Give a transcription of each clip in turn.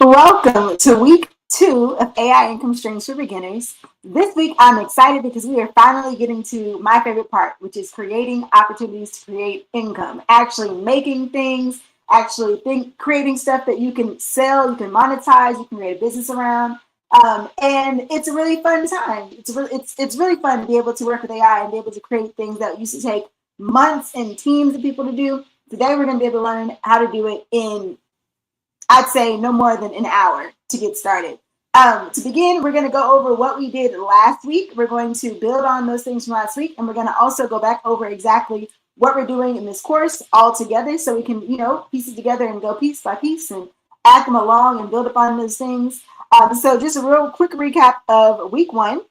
Welcome to week 2 of AI Income Streams for Beginners. This week I'm excited because we are finally getting to my favorite part, which is creating opportunities to create income, actually making things, creating stuff that you can sell, you can monetize, you can create a business around. And it's a really fun time. It's really fun to be able to work with AI and be able to create things that used to take months and teams of people to do. Today we're going to be able to learn how to do it in, I'd say, no more than an hour to get started. To begin, we're going to go over what we did last week. We're going to build on those things from last week, and we're going to also go back over exactly what we're doing in this course all together so we can, piece it together and go piece by piece and add them along and build upon those things. So just a real quick recap of week 1.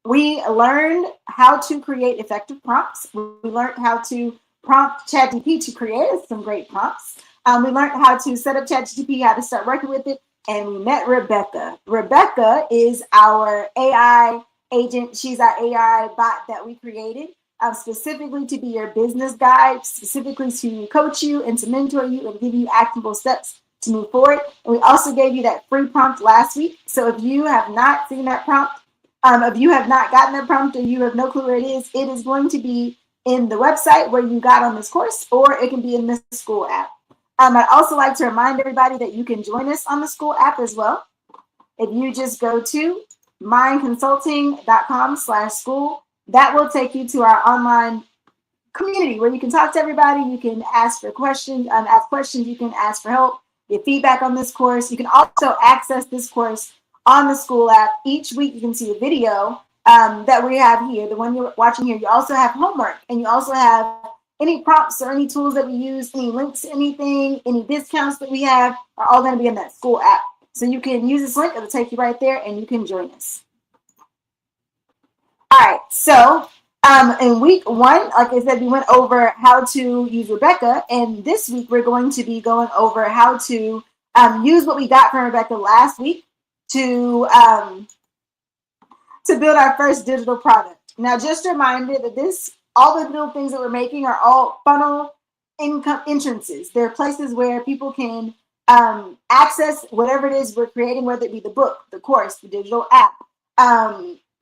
We learned how to create effective prompts. We learned how to prompt ChatGPT to create us some great prompts. We learned how to set up ChatGPT, how to start working with it, and we met Rebecca. Rebecca is our AI agent. She's our AI bot that we created specifically to be your business guide, specifically to coach you and to mentor you and give you actionable steps to move forward. And we also gave you that free prompt last week. So if you have not seen that prompt, if you have not gotten that prompt or you have no clue where it is going to be in the website where you got on this course, or it can be in the school app. I'd also like to remind everybody that you can join us on the school app as well. If you just go to mindconsulting.com/school, that will take you to our online community where you can talk to everybody. You can ask for questions, you can ask for help, get feedback on this course. You can also access this course on the school app. Each week you can see a video that we have here, the one you're watching here. You also have homework, and you also have any prompts or any tools that we use, any links to anything, any discounts that we have are all going to be in that school app. So you can use this link, it'll take you right there, and you can join us. All right, so in week 1, like I said, we went over how to use Rebecca, and this week we're going to be going over how to use what we got from Rebecca last week to build our first digital product. Now, just a reminder that all the little things that we're making are all funnel income entrances. They're places where people can access whatever it is we're creating, whether it be the book, the course, the digital app,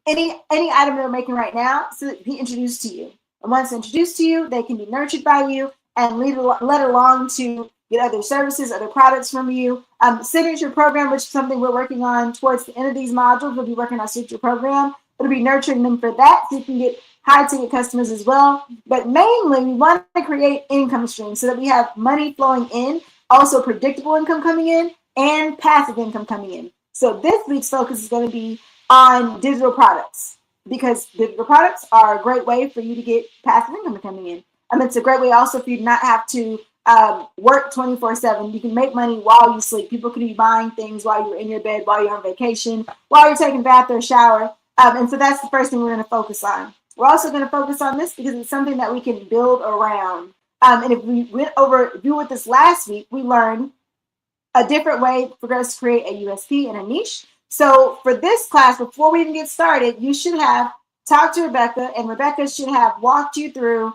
any item that we're making right now, so that be introduced to you. And once introduced to you, they can be nurtured by you and led along to get other services, other products from you. Signature program, which is something we're working on towards the end of these modules. We'll be working on signature program. It'll be nurturing them for that, so you can get high ticket customers as well. But mainly, we want to create income streams so that we have money flowing in, also predictable income coming in, and passive income coming in. So this week's focus is going to be on digital products, because digital products are a great way for you to get passive income coming in. It's a great way also for you to not have to work 24/7. You can make money while you sleep. People can be buying things while you're in your bed, while you're on vacation, while you're taking a bath or a shower. And so that's the first thing we're going to focus on. We're also going to focus on this because it's something that we can build around. And if we went over with this last week, we learned a different way for us to create a USP and a niche. So for this class, before we even get started, you should have talked to Rebecca, and Rebecca should have walked you through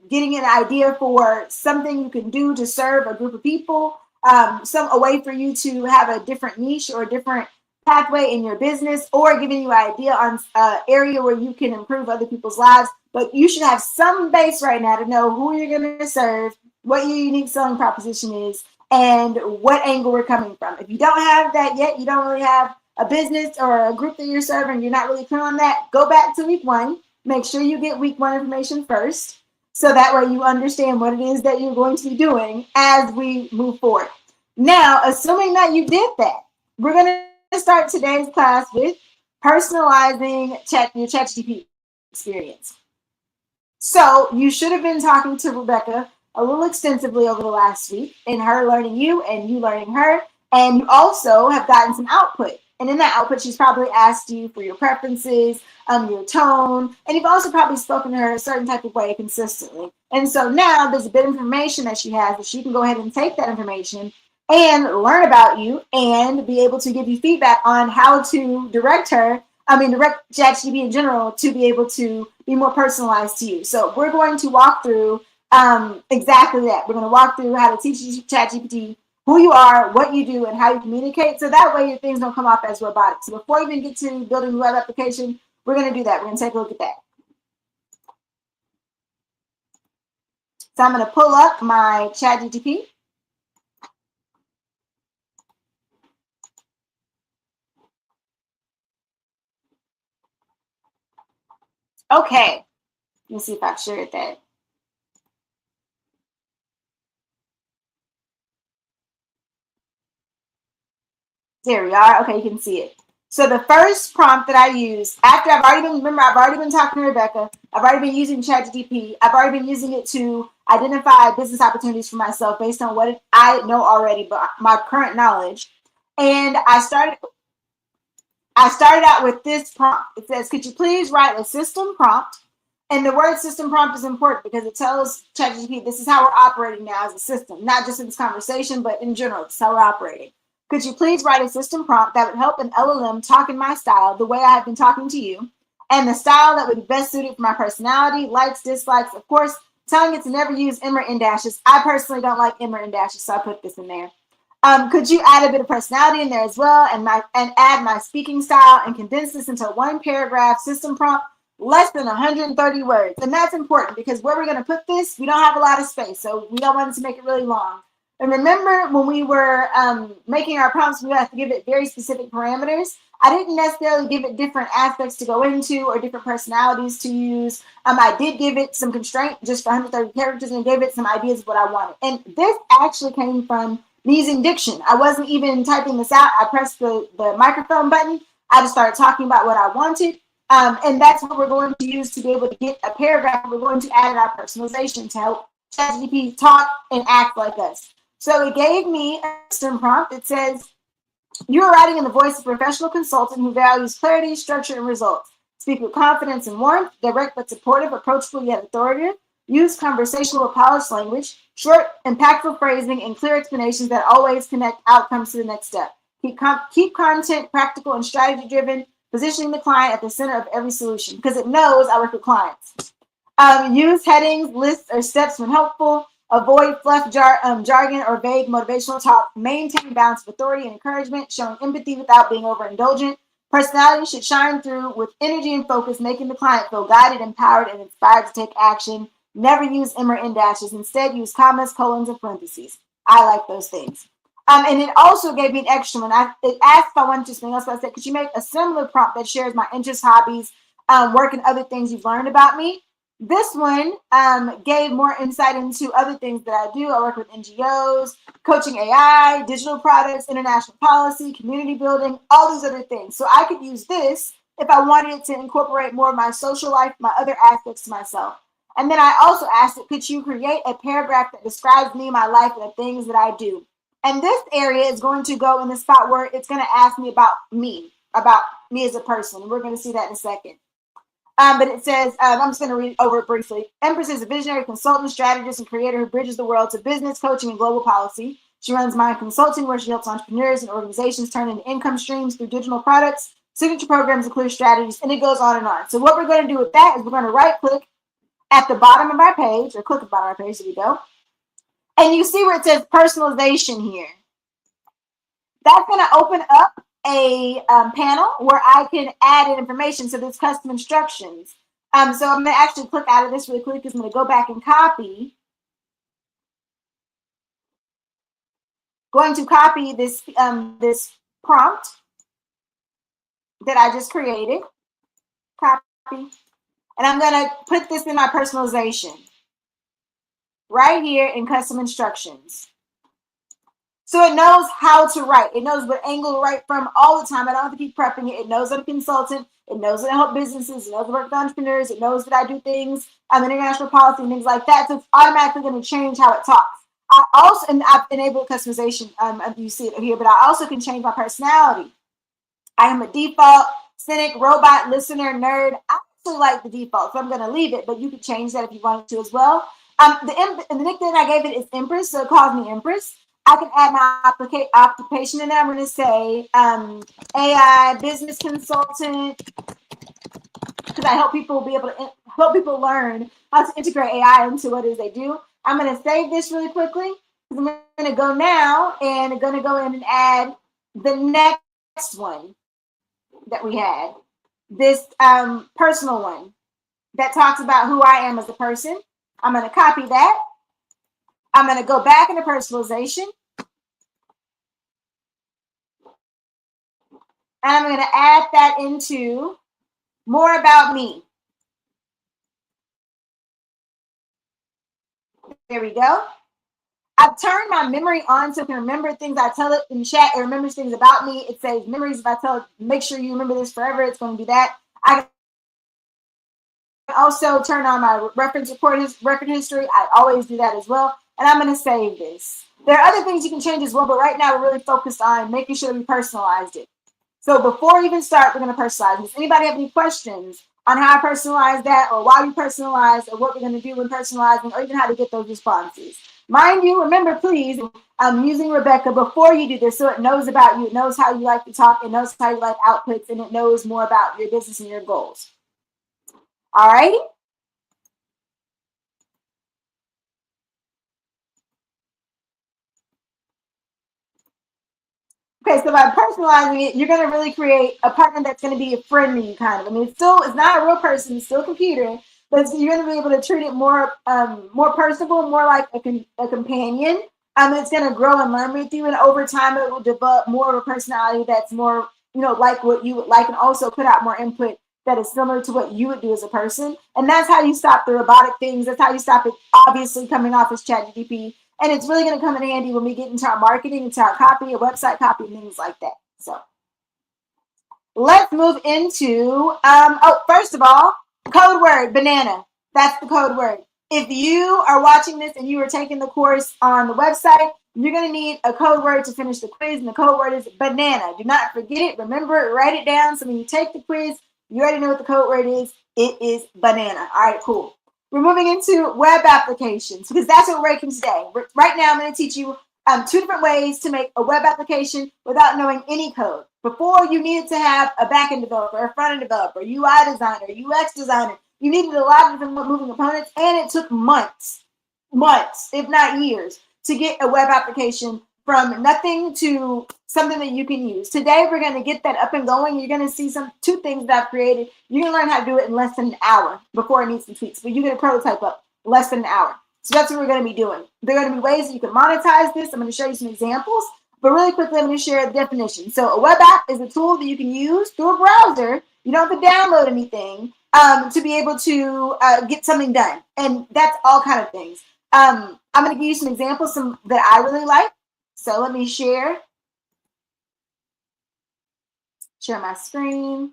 getting an idea for something you can do to serve a group of people, a way for you to have a different niche or a different pathway in your business, or giving you an idea on an area where you can improve other people's lives. But you should have some base right now to know who you're going to serve, what your unique selling proposition is, and what angle we're coming from. If you don't have that yet, you don't really have a business or a group that you're serving, you're not really clear on that, go back to week 1. Make sure you get week 1 information first, so that way you understand what it is that you're going to be doing as we move forward. Now, assuming that you did that, we're going to start today's class with personalizing your ChatGPT experience. So you should have been talking to Rebecca a little extensively over the last week, and her learning you and you learning her, and you also have gotten some output. And in that output, she's probably asked you for your preferences, your tone, and you've also probably spoken to her a certain type of way consistently. And so now there's a bit of information that she has that she can go ahead and take that information and learn about you and be able to give you feedback on how to direct ChatGPT in general to be able to be more personalized to you. So we're going to walk through exactly that. We're going to walk through how to teach ChatGPT who you are, what you do, and how you communicate. So that way your things don't come off as robotic. So before we even get to building the web application, we're going to do that. We're going to take a look at that. So I'm going to pull up my ChatGPT. Okay. Let me see if I've shared that. There we are. Okay, you can see it. So the first prompt that I use after I've already been talking to Rebecca. I've already been using ChatGPT. I've already been using it to identify business opportunities for myself based on what I know already, but my current knowledge. And I started out with this prompt. It says, could you please write a system prompt? And the word system prompt is important because it tells ChatGPT this is how we're operating now as a system, not just in this conversation, but in general, it's how we're operating. Could you please write a system prompt that would help an LLM talk in my style, the way I have been talking to you, and the style that would be best suited for my personality, likes, dislikes, of course, telling it to never use Emmer in dashes. I personally don't like Emmer in dashes, so I put this in there. Could you add a bit of personality in there as well and add my speaking style and condense this into one paragraph system prompt, less than 130 words. And that's important because where we're going to put this, we don't have a lot of space. So we don't want it to make it really long. And remember when we were making our prompts, we have to give it very specific parameters. I didn't necessarily give it different aspects to go into or different personalities to use. I did give it some constraint just for 130 characters and gave it some ideas of what I wanted. And this actually came from using Diction. I wasn't even typing this out. I pressed the microphone button. I just started talking about what I wanted. And that's what we're going to use to be able to get a paragraph. We're going to add in our personalization to help ChatGPT talk and act like us. So it gave me a system prompt. It says, you are writing in the voice of a professional consultant who values clarity, structure, and results. Speak with confidence and warmth, direct but supportive, approachable yet authoritative. Use conversational polished language, short, impactful phrasing, and clear explanations that always connect outcomes to the next step. Keep content practical and strategy-driven, positioning the client at the center of every solution because it knows I work with clients. Use headings, lists, or steps when helpful. Avoid fluff jargon or vague motivational talk. Maintain balance of authority and encouragement, showing empathy without being overindulgent. Personality should shine through with energy and focus, making the client feel guided, empowered, and inspired to take action. Never use Emmer in dashes. Instead, use commas, colons, and parentheses. I like those things. And it also gave me an extra one. It asked if I wanted to something else. I said, could you make a similar prompt that shares my interests, hobbies, work, and other things you've learned about me? This one gave more insight into other things that I do. I work with NGOs, coaching AI, digital products, international policy, community building, all these other things. So I could use this if I wanted it to incorporate more of my social life, my other aspects to myself. And then I also asked it, could you create a paragraph that describes me, my life, and the things that I do? And this area is going to go in the spot where it's going to ask me about me as a person. We're going to see that in a second. But it says, I'm just going to read over it briefly. Empress is a visionary consultant, strategist, and creator who bridges the world to business, coaching, and global policy. She runs Mind Consulting, where she helps entrepreneurs and organizations turn into income streams through digital products, signature programs, and clear strategies, and it goes on and on. So what we're going to do with that is we're going to right-click at the bottom of our page, or click at the bottom of our page, there we go. And you see where it says personalization here. That's going to open up a panel where I can add in information. So there's custom instructions. So I'm going to actually click out of this really quick because I'm going to go back and copy. Going to copy this this prompt that I just created. Copy. And I'm going to put this in my personalization right here in custom instructions. So it knows how to write. It knows what angle to write from all the time. I don't have to keep prepping it. It knows I'm a consultant. It knows that I help businesses. It knows I work with entrepreneurs. It knows that I do things on international policy and things like that. So it's automatically going to change how it talks. I also, and I've enabled customization. You see it here, but I also can change my personality. I am a default cynic, robot, listener, nerd. I actually like the default, so I'm going to leave it, but you can change that if you wanted to as well. The nickname I gave it is Empress, so it calls me Empress. I can add my occupation in there. I'm going to say AI business consultant because I help people be able to help people learn how to integrate AI into what it is they do. I'm going to save this really quickly. I'm going to go now and I'm going to go in and add the next one that we had. This personal one that talks about who I am as a person. I'm going to copy that. I'm going to go back into personalization. And I'm going to add that into more about me. There we go. I've turned my memory on so it can remember things. I tell it in chat. It remembers things about me. It saves memories. If I tell it, make sure you remember this forever, it's going to be that. I can also turn on my reference record history. I always do that as well. And I'm going to save this. There are other things you can change as well, but right now we're really focused on making sure we personalized it. So before we even start, we're going to personalize. Does anybody have any questions on how I personalize that, or why we personalize, or what we're going to do when personalizing, or even how to get those responses? Mind you, remember, please, I'm using Rebecca before you do this so it knows about you. It knows how you like to talk. It knows how you like outputs, and it knows more about your business and your goals. All right? Okay, so by personalizing it, you're going to really create a partner that's going to be a friend to you, kind of. I mean, it's not a real person, it's still a computer, but you're going to be able to treat it more personable, more like a companion. It's going to grow and learn with you, and over time, it will develop more of a personality that's more, like what you would like, and also put out more input that is similar to what you would do as a person. And that's how you stop the robotic things. That's how you stop it, obviously, coming off as ChatGPT. And it's really going to come in handy when we get into our marketing, into our copy, our website copy, and things like that. So let's move into, first of all, code word, banana. That's the code word. If you are watching this and you are taking the course on the website, you're going to need a code word to finish the quiz, and the code word is banana. Do not forget it. Remember it. Write it down. So when you take the quiz, you already know what the code word is. It is banana. All right, cool. We're moving into web applications because that's what we're making today. Right now, I'm going to teach you 2 different ways to make a web application without knowing any code. Before, you needed to have a backend developer, a front-end developer, UI designer, UX designer. You needed a lot of different moving components, and it took months, if not years, to get a web application from nothing to something that you can use. Today, we're going to get that up and going. You're going to see 2 things that I've created. You're going to learn how to do it in less than an hour before it needs some tweaks, but you get a prototype up less than an hour. So that's what we're going to be doing. There are going to be ways that you can monetize this. I'm going to show you some examples, but really quickly, I'm going to share the definition. So a web app is a tool that you can use through a browser. You don't have to download anything to be able to get something done. And that's all kind of things. I'm going to give you some examples that I really like. So let me share my screen.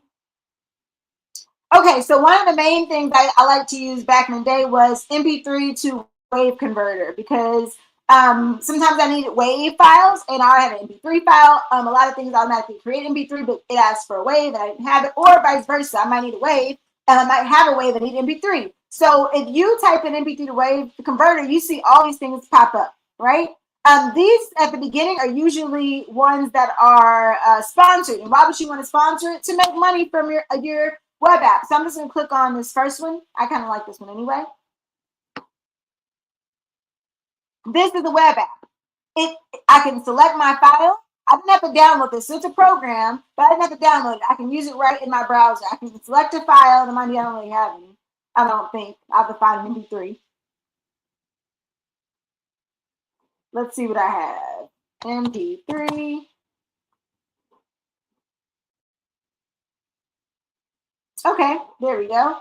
Okay, so one of the main things I like to use back in the day was MP3 to wave converter, because sometimes I needed wave files and I had an MP3 file. A lot of things automatically create MP3, but it asks for a wave and I didn't have it, or vice versa. I might need a wave and I might have a wave and need MP3. So if you type in MP3 to wave converter, you see all these things pop up, right? These at the beginning are usually ones that are sponsored. And why would you want to sponsor it? To make money from your web app. So I'm just going to click on this first one. I kind of like this one anyway. This is a web app. I can select my file. I didn't have to download this. So it's a program, but I didn't have to download it. I can use it right in my browser. I can select a file. The money I don't really have any. I don't think. I have to find MP3. Let's see what I have. MP3. Okay, there we go.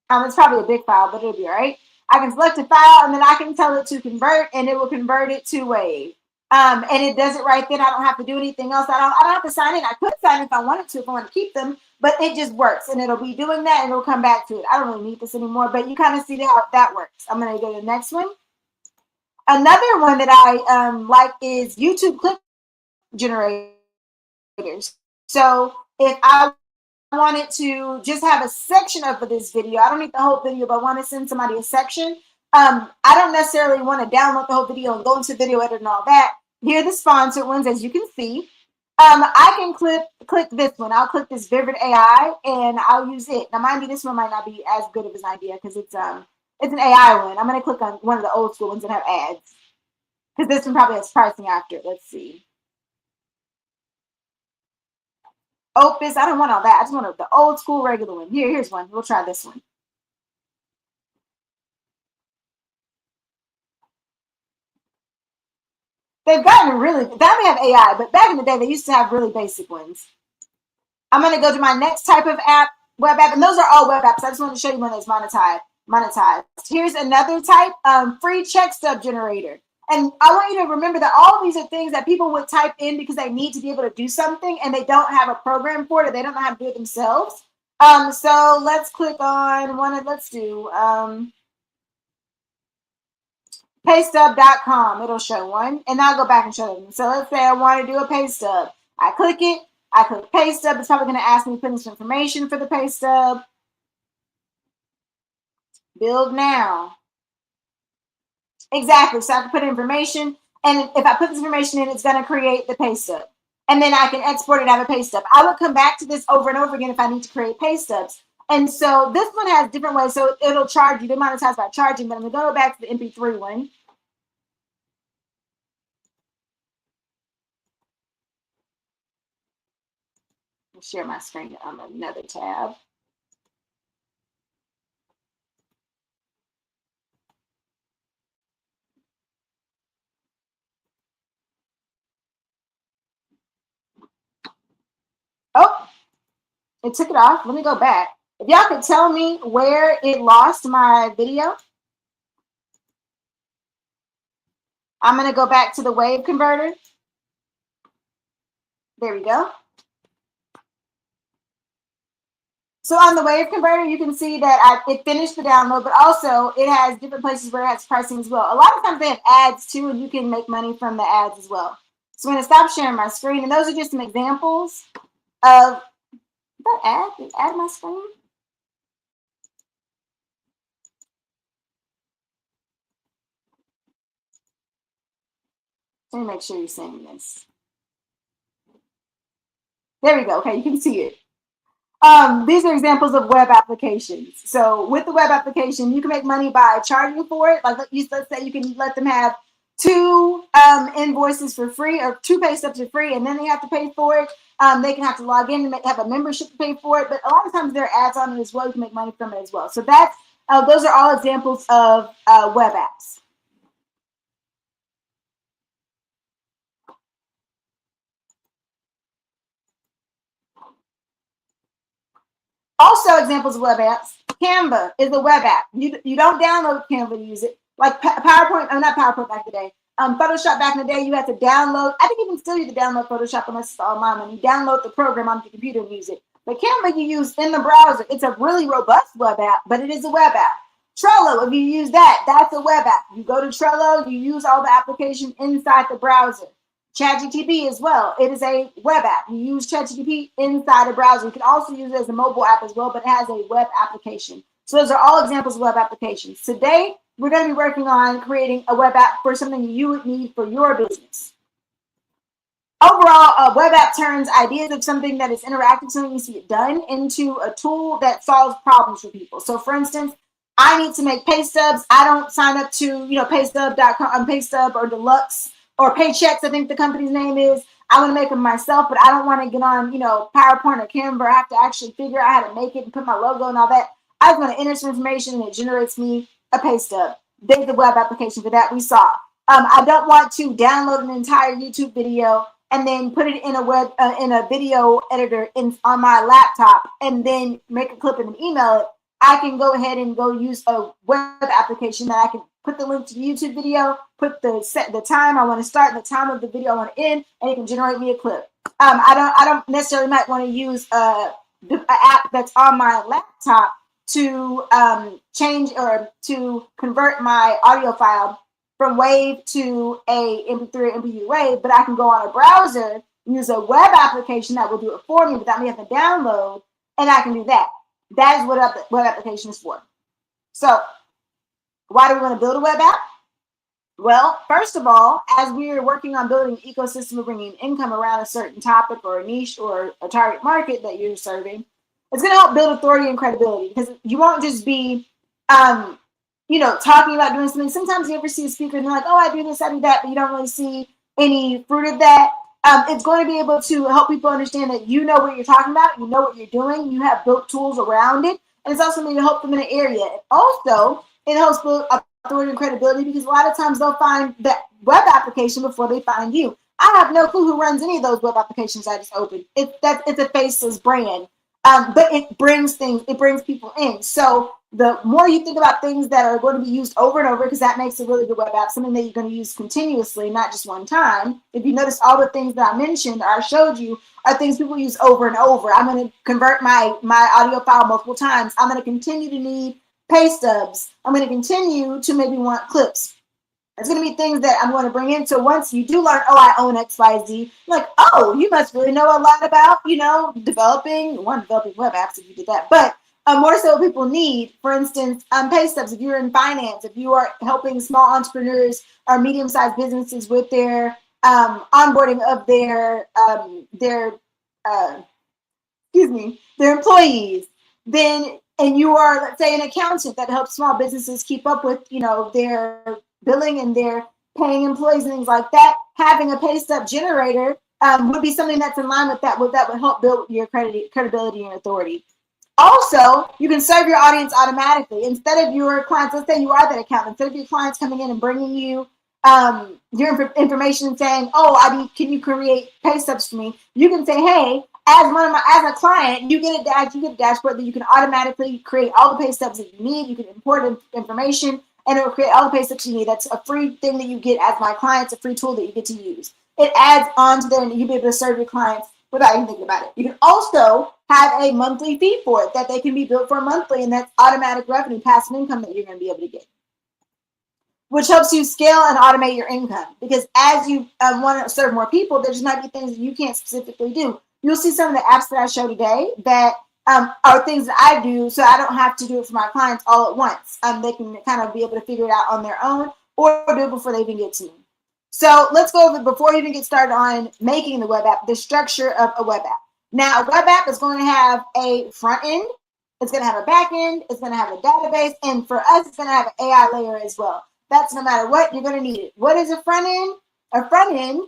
It's probably a big file, but it'll be all right. I can select a file and then I can tell it to convert, and it will convert it to wave. And it does it right then. I don't have to do anything else. I don't have to sign in. I could sign if I wanted to, if I want to keep them, but it just works, and it'll be doing that, and it'll come back to it. I don't really need this anymore, but you kind of see how that works. I'm going to go to the next one. Another one that I like is YouTube clip generators. So if I wanted to just have a section of this video, I don't need the whole video, but I want to send somebody a section. I don't necessarily want to download the whole video and go into video edit and all that. Here are the sponsored ones, as you can see. I can click this one. I'll click this Vivid AI and I'll use it. Now, mind you, this one might not be as good of an idea because it's an AI one. I'm going to click on one of the old school ones that have ads. because this one probably has pricing after it. Let's see. Opus, I don't want all that. I just want the old school regular one. Here's one. We'll try this one. They've gotten really, now they have AI, but back in the day, they used to have really basic ones. I'm going to go to my next type of app, web app, and those are all web apps. I just wanted to show you one that's monetized. Here's another type, free check stub generator. And I want you to remember that all of these are things that people would type in because they need to be able to do something and they don't have a program for it or they don't know how to do it themselves. So let's click on one of, let's do paystub.com. It'll show one, and I'll go back and show them. So let's say I want to do a pay stub. I click it. I click pay stub. It's probably going to ask me to put in some information for the pay stub. Build now. Exactly. So I can put information, and if I put this information in, it's going to create the pay stub. And then I can export it out of a pay stub. I would come back to this over and over again if I need to create pay stubs. And so this one has different ways. So it'll charge you. They monetize by charging, but I'm going to go back to the MP3 one. I'll share my screen on another tab. Oh, it took it off. Let me go back. If y'all could tell me where it lost my video. I'm going to go back to the wave converter. There we go. So on the wave converter, you can see that it finished the download, but also it has different places where it has pricing as well. A lot of times they have ads too, and you can make money from the ads as well. So I'm going to stop sharing my screen, and those are just some examples of that ad. Did it add my screen? Let me make sure you're seeing this. There we go. Okay, you can see it. These are examples of web applications. So with the web application, you can make money by charging for it. Like let's say you can let them have 2 invoices for free or 2 pay stubs for free, and then they have to pay for it. They can have to log in and have a membership to pay for it. But a lot of times there are ads on it as well. You can make money from it as well. So that's those are all examples of web apps. Also, examples of web apps. Canva is a web app. You don't download Canva to use it. Like PowerPoint, not PowerPoint back in the day. Photoshop back in the day, you had to download. I think even still you can download Photoshop unless it's online. And you download the program onto your computer and use it. But Canva you use in the browser. It's a really robust web app, but it is a web app. Trello, if you use that, that's a web app. You go to Trello, you use all the application inside the browser. ChatGPT as well. It is a web app. You use ChatGPT inside a browser. You can also use it as a mobile app as well, but it has a web application. So those are all examples of web applications. Today, we're going to be working on creating a web app for something you would need for your business. Overall, a web app turns ideas of something that is interactive, something needs to get done, into a tool that solves problems for people. So for instance, I need to make pay stubs. I don't sign up to, paystub.com, Paystub or Deluxe or Paychecks, I think the company's name is. I want to make them myself, but I don't want to get on, PowerPoint or Canva. I have to actually figure out how to make it and put my logo and all that. I just want to enter some information and it generates me a pay stub. There's the web application for that we saw. I don't want to download an entire YouTube video and then put it in a video editor on my laptop and then make a clip and email it. I can go ahead and go use a web application that I can put the link to the YouTube video, put the time I want to start, the time of the video I want to end, and it can generate me a clip. I don't necessarily might want to use an app that's on my laptop to change or to convert my audio file from WAV to a MP3 or MP3 WAV, but I can go on a browser, use a web application that will do it for me without me having to download, and I can do that. That is what web application is for. So why do we want to build a web app? Well, first of all, as we're working on building an ecosystem of bringing income around a certain topic or a niche or a target market that you're serving, it's going to help build authority and credibility, because you won't just be talking about doing something. Sometimes you ever see a speaker and they're like, oh, I do this, I do that, but you don't really see any fruit of that. It's going to be able to help people understand that you know what you're talking about, you know what you're doing, you have built tools around it, and it's also going to help them in an area. Also, it helps build authority and credibility because a lot of times they'll find that web application before they find you. I have no clue who runs any of those web applications I just opened. It's a faceless brand, but it brings people in. So the more you think about things that are going to be used over and over, because that makes a really good web app, something that you're going to use continuously, not just one time. If you notice, all the things that I mentioned or I showed you are things people use over and over. I'm going to convert my audio file multiple times. I'm going to continue to need pay stubs. I'm going to continue to maybe want clips. It's going to be things that I'm going to bring in. So once you do learn, oh, I own XYZ, like, oh, you must really know a lot about, developing web apps if you did that. But more so what people need, for instance, pay stubs. If you're in finance, if you are helping small entrepreneurs or medium-sized businesses with their onboarding of their employees, then, and you are, let's say, an accountant that helps small businesses keep up with, their billing and their paying employees and things like that, having a pay stub generator would be something that's in line with that. That would help build your credibility and authority. Also, you can serve your audience automatically. Instead of your clients, let's say you are that accountant, instead of your clients coming in and bringing you your information and saying, oh, can you create pay stubs for me? You can say, hey, as a client, you get a dashboard that you can automatically create all the pay stubs that you need. You can import information and it will create all the pay stubs you need. That's a free thing that you get as my client. It's a free tool that you get to use. It adds on to there and you'll be able to serve your clients without even thinking about it. You can also have a monthly fee for it that they can be built for monthly, and that's automatic revenue, passive income that you're going to be able to get, which helps you scale and automate your income. Because as you want to serve more people, there just might be things that you can't specifically do. You'll see some of the apps that I show today that are things that I do, so I don't have to do it for my clients all at once. They can kind of be able to figure it out on their own or do it before they even get to me. So let's go over, before you even get started on making the web app, the structure of a web app. Now, a web app is going to have a front end, it's going to have a back end, it's going to have a database, and for us, it's going to have an AI layer as well. That's no matter what, you're going to need it. What is a front end? A front end,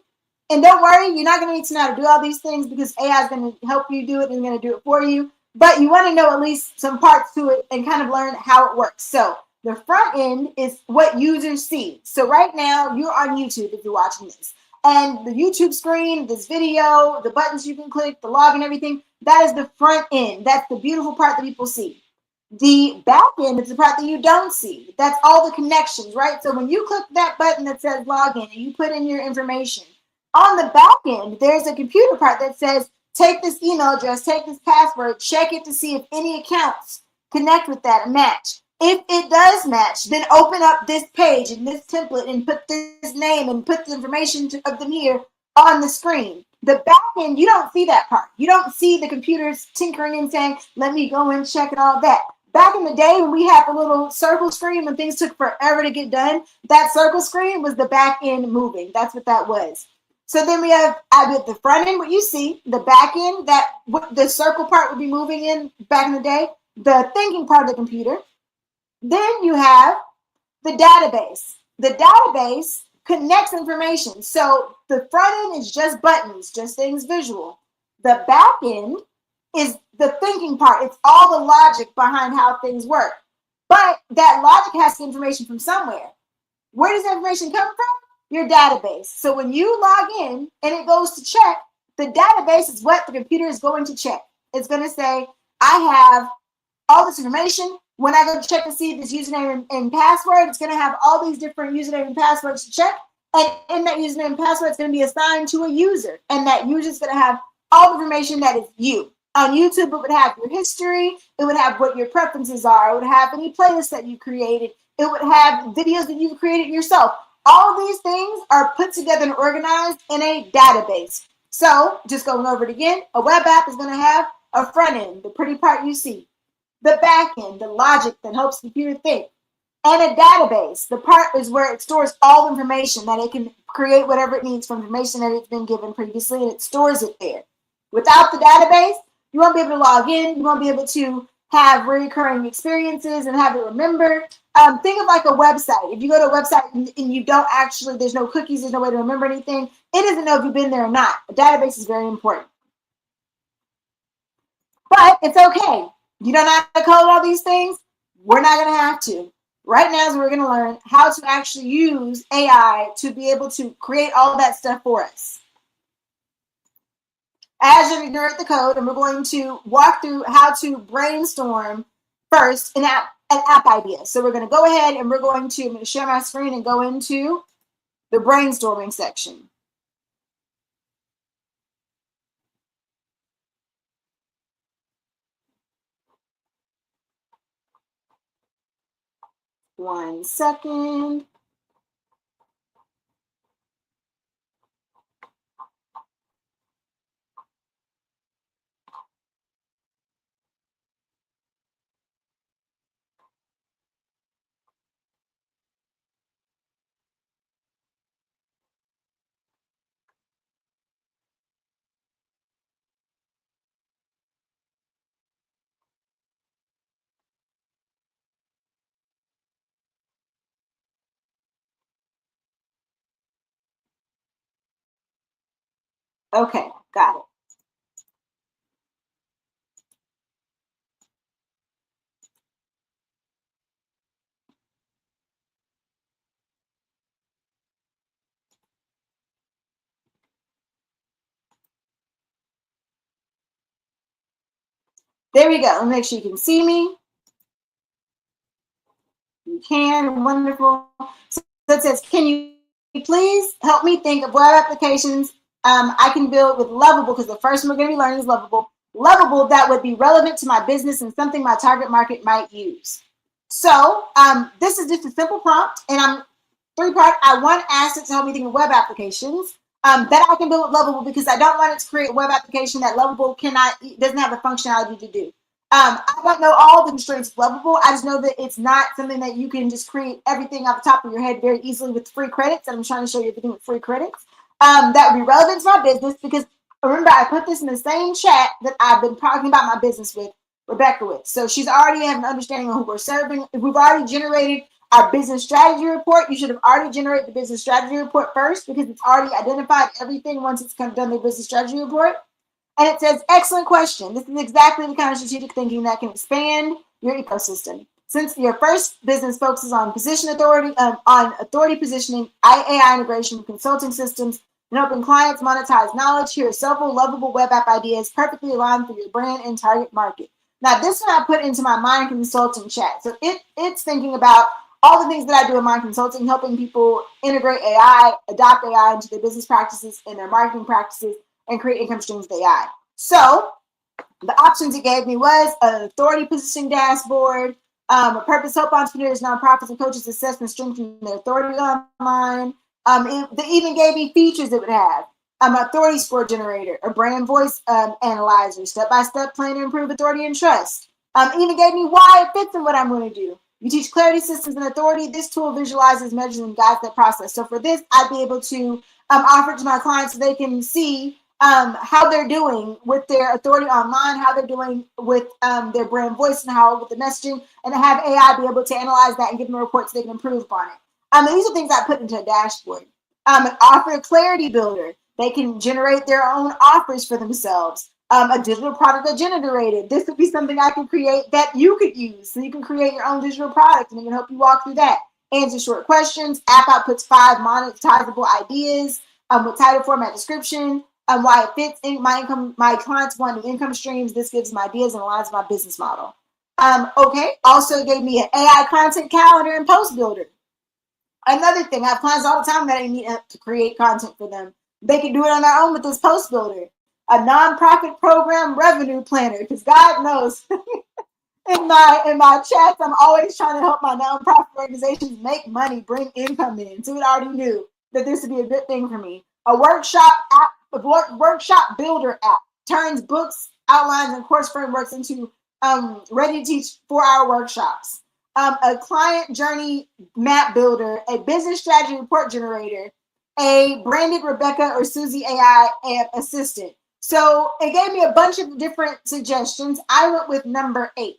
and don't worry, you're not going to need to know how to do all these things because AI is going to help you do it and going to do it for you. But you want to know at least some parts to it and kind of learn how it works. So the front end is what users see. So right now, you're on YouTube if you're watching this. And the YouTube screen, this video, the buttons you can click, the log and everything, that is the front end. That's the beautiful part that people see. The back end is the part that you don't see. That's all the connections, right? So when you click that button that says login and you put in your information, on the back end, there's a computer part that says, take this email address, take this password, check it to see if any accounts connect with that and match. If it does match, then open up this page and this template and put this name and put the information of them here on the screen. The back end, you don't see that part. You don't see the computers tinkering and saying, let me go and check and all that. Back in the day when we had the little circle screen when things took forever to get done, that circle screen was the back end moving. That's what that was. So then we have the front end, what you see, the back end, that the circle part would be moving in back in the day, the thinking part of the computer. Then you have the database. The database connects information. So the front end is just buttons, just things visual. The back end is the thinking part. It's all the logic behind how things work. But that logic has the information from somewhere. Where does that information come from? Your database. So when you log in and it goes to check, the database is what the computer is going to check. It's going to say, I have all this information. When I go to check to see this username and password, it's going to have all these different username and passwords to check. And in that username and password, it's going to be assigned to a user. And that user is going to have all the information that is you. On YouTube, it would have your history. It would have what your preferences are. It would have any playlists that you created. It would have videos that you've created yourself. All these things are put together and organized in a database. So just going over it again, a web app is going to have a front end, the pretty part you see. The back end, the logic that helps the computer think. And a database, the part is where it stores all information that it can create whatever it needs from information that it's been given previously, and it stores it there. Without the database, you won't be able to log in. You won't be able to have recurring experiences and have it remember. Think of like a website. If you go to a website and you don't actually, there's no cookies, there's no way to remember anything, it doesn't know if you've been there or not. A database is very important. But it's okay. You don't have to code all these things. We're not going to have to. Right now, we're going to learn how to actually use AI to be able to create all that stuff for us. As you generate the code, and we're going to walk through how to brainstorm first an app idea. So we're going to go ahead and I'm going to share my screen and go into the brainstorming section. One second. Okay, got it. There we go. Make sure you can see me. You can. Wonderful. So it says, can you please help me think of web applications I can build with Lovable, because the first one we're going to be learning is Lovable. Lovable that would be relevant to my business and something my target market might use. So this is just a simple prompt, and I'm three-part. I want Asset to help me think of web applications that I can build with Lovable, because I don't want it to create a web application that Lovable doesn't have the functionality to do. I don't know all the constraints of Lovable. I just know that it's not something that you can just create everything off the top of your head very easily with free credits. And I'm trying to show you everything with free credits. That would be relevant to my business, because remember, I put this in the same chat that I've been talking about my business with Rebecca with. So she's already have an understanding of who we're serving. If we've already generated our business strategy report, you should have already generated the business strategy report first, because it's already identified everything once it's done the business strategy report. And it says, excellent question. This is exactly the kind of strategic thinking that can expand your ecosystem. Since your first business focuses on position authority, on authority positioning, AI integration, consulting systems, and helping clients monetize knowledge, here are several Lovable web app ideas perfectly aligned for your brand and target market. Now, this one I put into my Mind Consulting chat. So it's thinking about all the things that I do in Mind Consulting, helping people integrate AI, adopt AI into their business practices and their marketing practices, and create income streams with AI. So the options it gave me was an authority positioning dashboard, a purpose help entrepreneurs, nonprofits, and coaches assess and strengthen their authority online. They even gave me features it would have. Authority score generator, a brand voice analyzer, step-by-step plan to improve authority and trust. Even gave me why it fits in what I'm going to do. You teach clarity, systems, and authority. This tool visualizes, measures, and guides that process. So for this, I'd be able to offer it to my clients so they can see how they're doing with their authority online, how they're doing with their brand voice, and how with the messaging, and to have AI be able to analyze that and give them a report so they can improve upon it. And these are things I put into a dashboard. An offer clarity builder. They can generate their own offers for themselves. A digital product that generated. This would be something I could create that you could use. So you can create your own digital product, and it can help you walk through that. Answer short questions. App outputs 5 monetizable ideas with title, format, description. Why it fits in my income. My clients want new income streams. This gives them ideas and aligns my business model. Okay. Also gave me an AI content calendar and post builder. Another thing, I have clients all the time that I need to create content for them. They can do it on their own with this post builder. A nonprofit program revenue planner, because God knows in my chats, I'm always trying to help my nonprofit organizations make money, bring income in. So it already knew that this would be a good thing for me. A workshop app, a workshop builder app turns books, outlines, and course frameworks into ready to teach 4-hour workshops. A client journey map builder, a business strategy report generator, a branded Rebecca or Susie AI assistant. So it gave me a bunch of different suggestions. I went with number 8.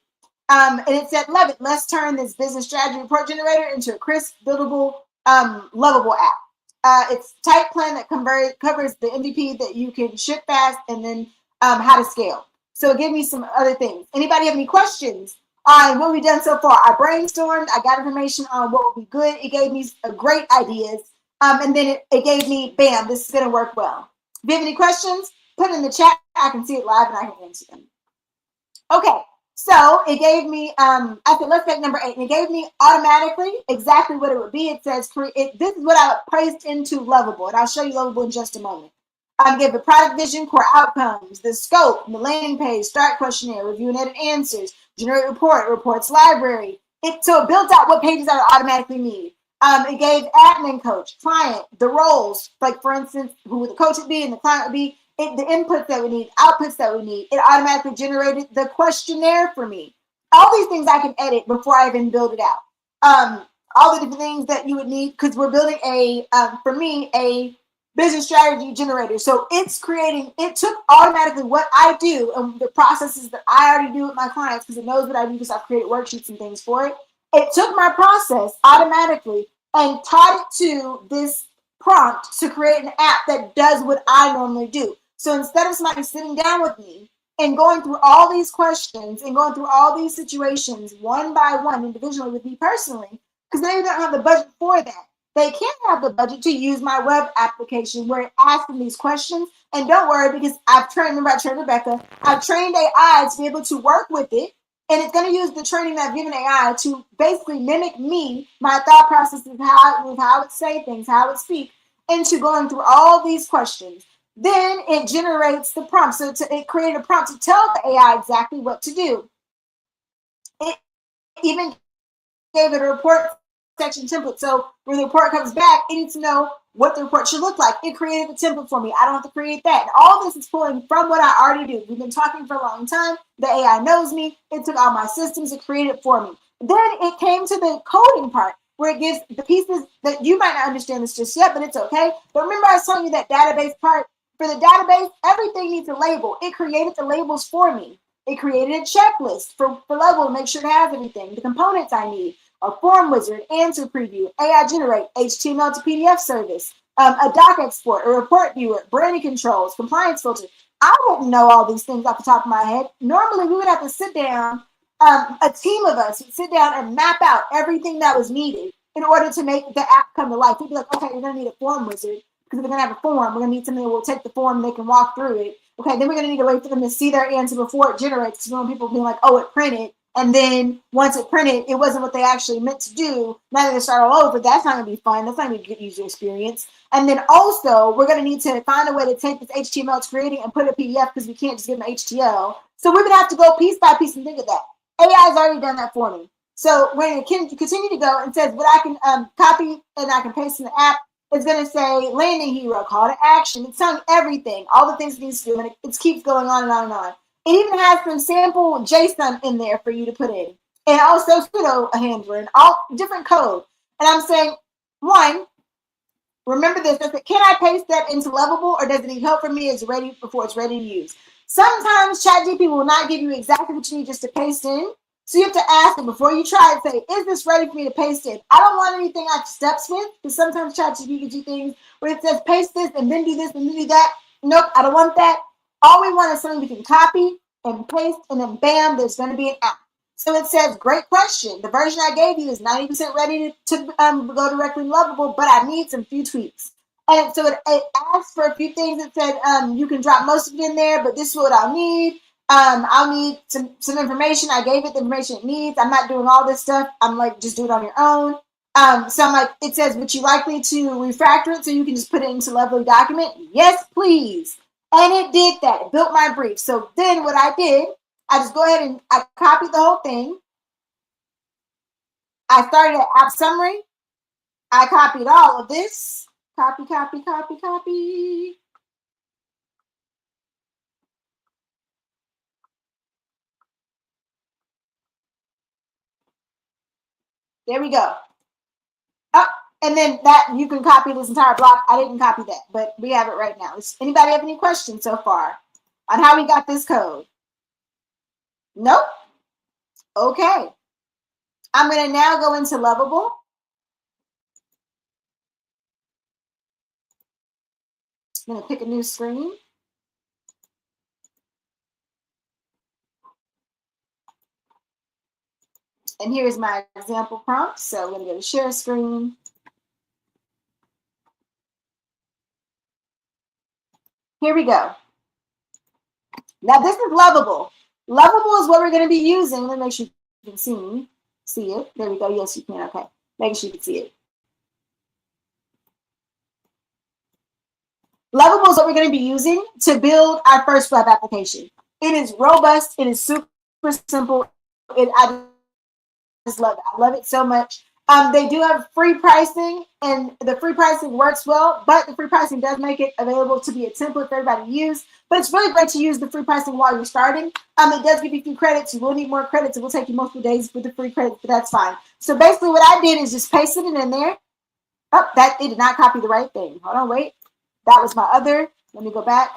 And it said, love it. Let's turn this business strategy report generator into a crisp, buildable, lovable app. It's type plan that covers the MVP that you can ship fast, and then how to scale. So it gave me some other things. Anybody have any questions on what we've done so far? I brainstormed. I got information on what would be good. It gave me great ideas. And then it gave me, bam, this is going to work well. If you have any questions, put it in the chat. I can see it live and I can answer them. Okay. So it gave me, I said, let's take number 8. And it gave me automatically exactly what it would be. It says, this is what I placed into Lovable. And I'll show you Lovable in just a moment. Give the product vision, core outcomes, the scope, the landing page, start questionnaire, review and edit answers, generate report, reports library. So it built out what pages I would automatically need. It gave admin coach, client, the roles, like for instance, who the coach would be and the client would be. The inputs that we need, outputs that we need. It automatically generated the questionnaire for me. All these things I can edit before I even build it out. All the different things that you would need, because we're building for me, a business strategy generator. So it took automatically what I do and the processes that I already do with my clients, because it knows what I do because I've created worksheets and things for it. It took my process automatically and taught it to this prompt to create an app that does what I normally do. So instead of somebody sitting down with me and going through all these questions and going through all these situations one by one individually with me personally, because they don't have the budget for that. They can't have the budget to use my web application where it asks them these questions. And don't worry, because I trained Rebecca. I've trained AI to be able to work with it. And it's going to use the training that I've given AI to basically mimic me, my thought processes, how I would say things, how I would speak, into going through all these questions. Then it generates the prompt. So it created a prompt to tell the AI exactly what to do. It even gave it a report section template. So when the report comes back, it needs to know what the report should look like. It created the template for me. I don't have to create that. And all this is pulling from what I already do. We've been talking for a long time. The AI knows me. It took all my systems. It created it for me. Then it came to the coding part, where it gives the pieces that you might not understand this just yet, but it's okay. But remember I was telling you that database part. For the database, everything needs a label. It created the labels for me. It created a checklist for Level to make sure it has everything, the components I need, a form wizard, answer preview, AI generate, HTML to PDF service, a doc export, a report viewer, branding controls, compliance filter. I wouldn't know all these things off the top of my head. Normally, we would have to sit down, a team of us would sit down and map out everything that was needed in order to make the app come to life. We'd be like, okay, we're going to need a form wizard, because we're going to have a form. We're going to need something that will take the form and they can walk through it. Okay, then we're going to need to wait for them to see their answer before it generates. Because when people being like, oh, it printed. And then once it printed, it wasn't what they actually meant to do. Now they're going to start all over. That's not going to be fun. That's not going to be a good user experience. And then also, we're going to need to find a way to take this HTML it's creating and put it in PDF, because we can't just give them HTML. So we're going to have to go piece by piece and think of that. AI has already done that for me. So we're going to continue to go and says what I can copy and I can paste in the app. It's going to say landing hero, call to action. It's telling everything, all the things it needs to do, and it keeps going on and on and on. It even has some sample JSON in there for you to put in, and also pseudo handler and all different code. And I'm saying, one, remember this. I said, can I paste that into Lovable, or does it need help from me before it's ready to use? Sometimes ChatGPT will not give you exactly what you need just to paste in. So you have to ask it before you try and say, is this ready for me to paste in? I don't want anything I have steps with, because sometimes ChatGPT gives you things where it says paste this and then do this and then do that. Nope, I don't want that. All we want is something we can copy and paste, and then bam, there's going to be an app. So it says, great question. The version I gave you is 90% ready to go directly Lovable, but I need some few tweaks. And so it asked for a few things. It said, you can drop most of it in there, but this is what I'll need. I'll need some information. I gave it the information it needs. I'm not doing all this stuff. I'm like, just do it on your own. So I'm like, it says, would you likely to refactor it so you can just put it into Lovely document? Yes, please. And it did that. It built my brief. So then what I did, I just go ahead and I copied the whole thing. I started at app summary. I copied all of this. Copy, copy, copy, copy. There we go. Oh, and then that you can copy this entire block. I didn't copy that, but we have it right now. Does anybody have any questions so far on how we got this code? Nope. Okay. I'm going to now go into Lovable. I'm going to pick a new screen. And here's my example prompt. So I'm going to go to share screen. Here we go. Now this is Lovable. Lovable is what we're going to be using. Let me make sure you can see it. There we go. Yes, you can. Okay. Make sure you can see it. Lovable is what we're going to be using to build our first web application. It is robust. It is super simple. I just love it. I love it so much. They do have free pricing, and the free pricing works well, but the free pricing does make it available to be a template for everybody to use. But it's really great to use the free pricing while you're starting. It does give you a few credits. You will need more credits. It will take you multiple days with the free credits, but that's fine. So basically what I did is just pasted it in there. Oh, that it did not copy the right thing. Hold on, wait. That was my other. Let me go back.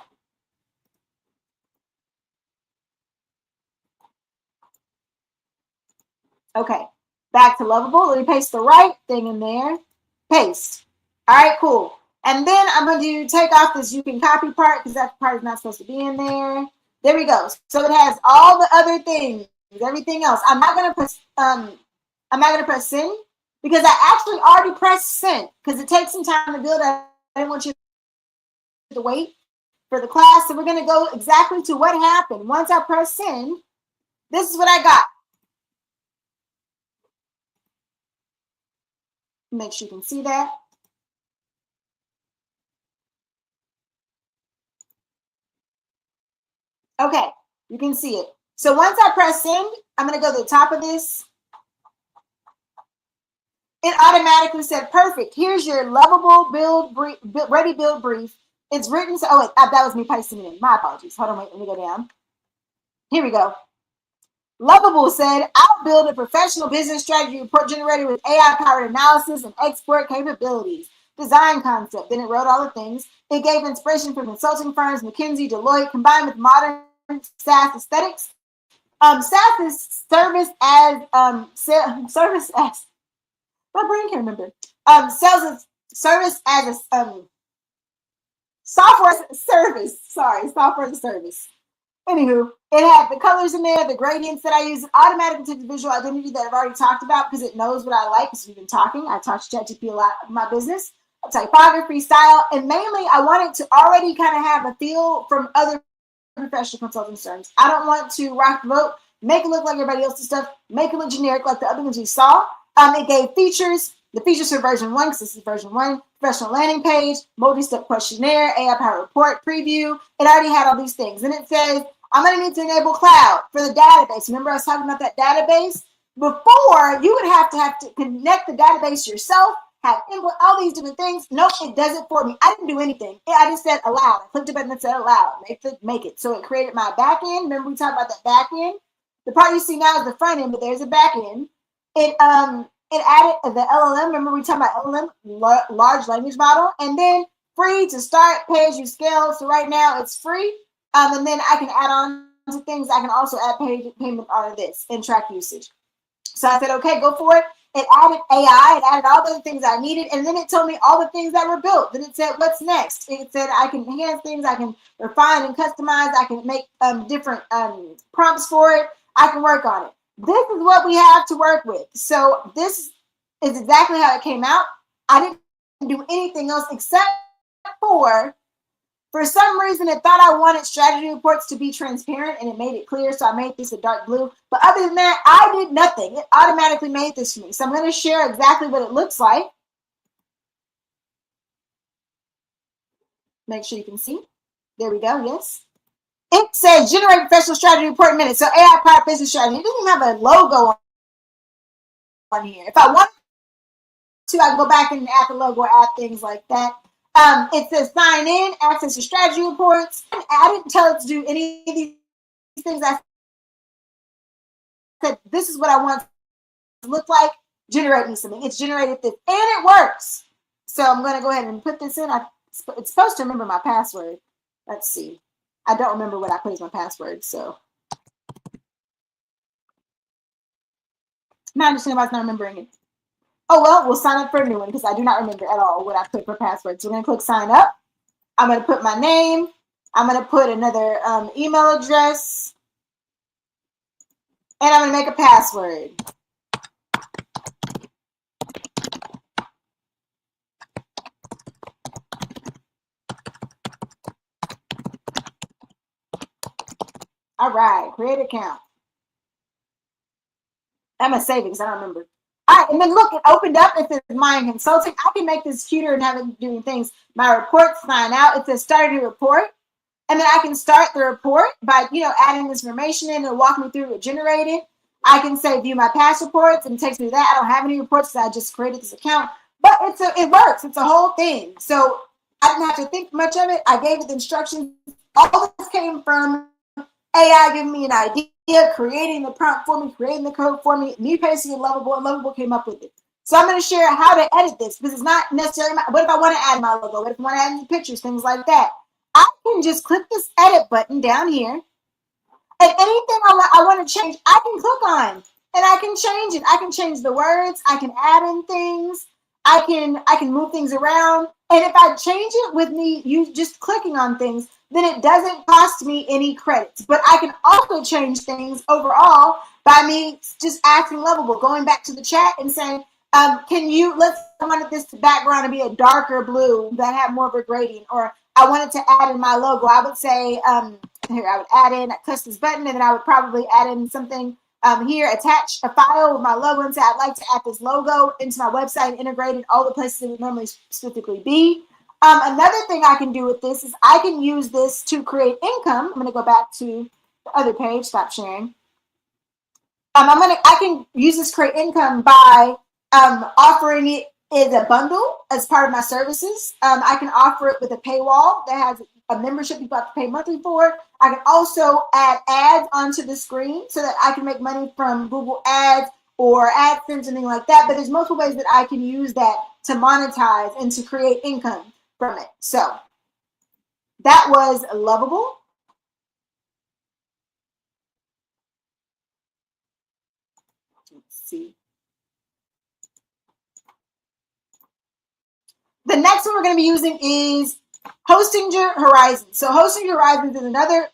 Okay, back to Lovable. Let me paste the right thing in there. Paste. All right, cool. And then I'm going to take off this you can copy part because that part is not supposed to be in there. There we go. So it has all the other things, everything else. I'm not going to press send because I actually already pressed send because it takes some time to build. I didn't want you to wait for the class. So we're going to go exactly to what happened. Once I press send, this is what I got. Make sure you can see that. Okay, you can see it. So once I press send, I'm going to go to the top of this. It automatically said, perfect. Here's your Lovable build brief, ready build brief. It's written. So, oh, wait, that was me pasting it in. My apologies. Hold on, wait, let me go down. Here we go. Lovable said, I'll build a professional business strategy report generated with AI-powered analysis and export capabilities. Design concept. Then it wrote all the things. It gave inspiration from consulting firms, McKinsey, Deloitte, combined with modern SaaS aesthetics. SaaS is service as my brain can't remember. Sales service as a software service. Sorry, software as a service. Anywho, it had the colors in there, the gradients that I use, automatically took the visual identity that I've already talked about because it knows what I like because we've been talking. I talked to ChatGPT a lot of my business, typography, style, and mainly I wanted to already kind of have a feel from other professional consulting firms. I don't want to rock the boat, make it look like everybody else's stuff, make it look generic like the other ones we saw. It gave features. The features for version 1, because this is version 1, professional landing page, multi-step questionnaire, AI-powered report, preview. It already had all these things. And it says, I'm going to need to enable cloud for the database. Remember I was talking about that database? Before, you would have to connect the database yourself, have input, all these different things. Nope, it does it for me. I didn't do anything. I just said allow. I clicked a button and said allow. Make it. So it created my back end. Remember we talked about that back end? The part you see now is the front end, but there's a back end. It added the LLM. Remember we talked about LLM, large language model, and then free to start, pay as you scale. So right now it's free. And then I can add on to things. I can also add payment on this and track usage. So I said, okay, go for it. It added AI, it added all the things I needed, and then it told me all the things that were built. Then it said, what's next? It said I can enhance things, I can refine and customize, I can make different prompts for it, I can work on it. This is what we have to work with. So this is exactly how it came out. I didn't do anything else except for some reason, it thought I wanted strategy reports to be transparent and it made it clear. So I made this a dark blue. But other than that, I did nothing. It automatically made this for me. So I'm going to share exactly what it looks like. Make sure you can see. There we go. Yes. It says generate professional strategy report in minutes. So AI powered business strategy. It doesn't have a logo on here. If I want to, I can go back and add the logo or add things like that. It says sign in, access your strategy reports. I didn't tell it to do any of these things. I said, this is what I want to look like. Generate me something. It's generated this, and it works. So I'm going to go ahead and put this in. It's supposed to remember my password. Let's see. I don't remember what I put as my password, so Not understanding why it's not remembering it. Oh, well, we'll sign up for a new one because I do not remember at all what I put for password. So we're going to click sign up. I'm going to put my name. I'm going to put another email address. And I'm going to make a password. All right, create account. I'm going to save it because I don't remember. All right, and then look, it opened up. It says Mind Consulting. I can make this cuter and have it doing things. My report, sign out. It says start a new report. And then I can start the report by, adding this information in and walk me through it, generate it. I can say view my past reports and it takes me to that. I don't have any reports because I just created this account, but it works. It's a whole thing. So I didn't have to think much of it. I gave it the instructions. All this came from AI giving me an idea, creating the prompt for me, creating the code for me pasting it in Lovable, and Lovable came up with it. So I'm going to share how to edit this because it's not necessarily, what if I want to add my logo? What if I want to add any pictures, things like that? I can just click this edit button down here, and anything I want to change, I can click on, and I can change it. I can change the words. I can add in things. I can move things around. And if I change it with me, you just clicking on things, then it doesn't cost me any credits. But I can also change things overall by me just asking Lovable, going back to the chat and saying, I wanted this background to be a darker blue that had more of a gradient, or I wanted to add in my logo. I would say, here, I would add in, I press this button, and then I would probably add in something here, attach a file with my logo and say, I'd like to add this logo into my website and integrate it all the places it would normally specifically be. Another thing I can do with this is I can use this to create income. I'm going to go back to the other page, stop sharing. I can use this create income by offering it as a bundle as part of my services. I can offer it with a paywall that has a membership people have to pay monthly for. I can also add ads onto the screen so that I can make money from Google Ads or AdSense, something like that. But there's multiple ways that I can use that to monetize and to create income from it. So that was Lovable. Let's see. The next one we're going to be using is Hostinger Horizons. So Hostinger Horizons is another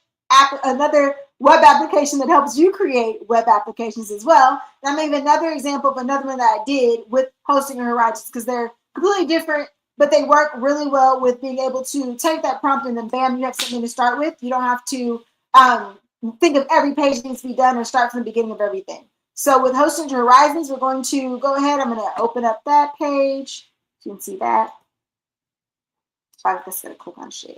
web application that helps you create web applications as well. And I'm going to give another example of another one that I did with Hostinger Horizons because they're completely different, but they work really well with being able to take that prompt and then bam, you have something to start with. You don't have to think of every page that needs to be done or start from the beginning of everything. So with Hostinger Horizons, we're going to go ahead. I'm going to open up that page. You can see that. I'm just going to click on share.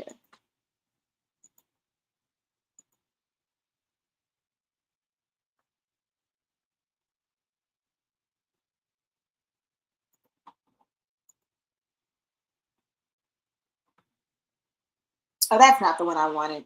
Oh, that's not the one I wanted.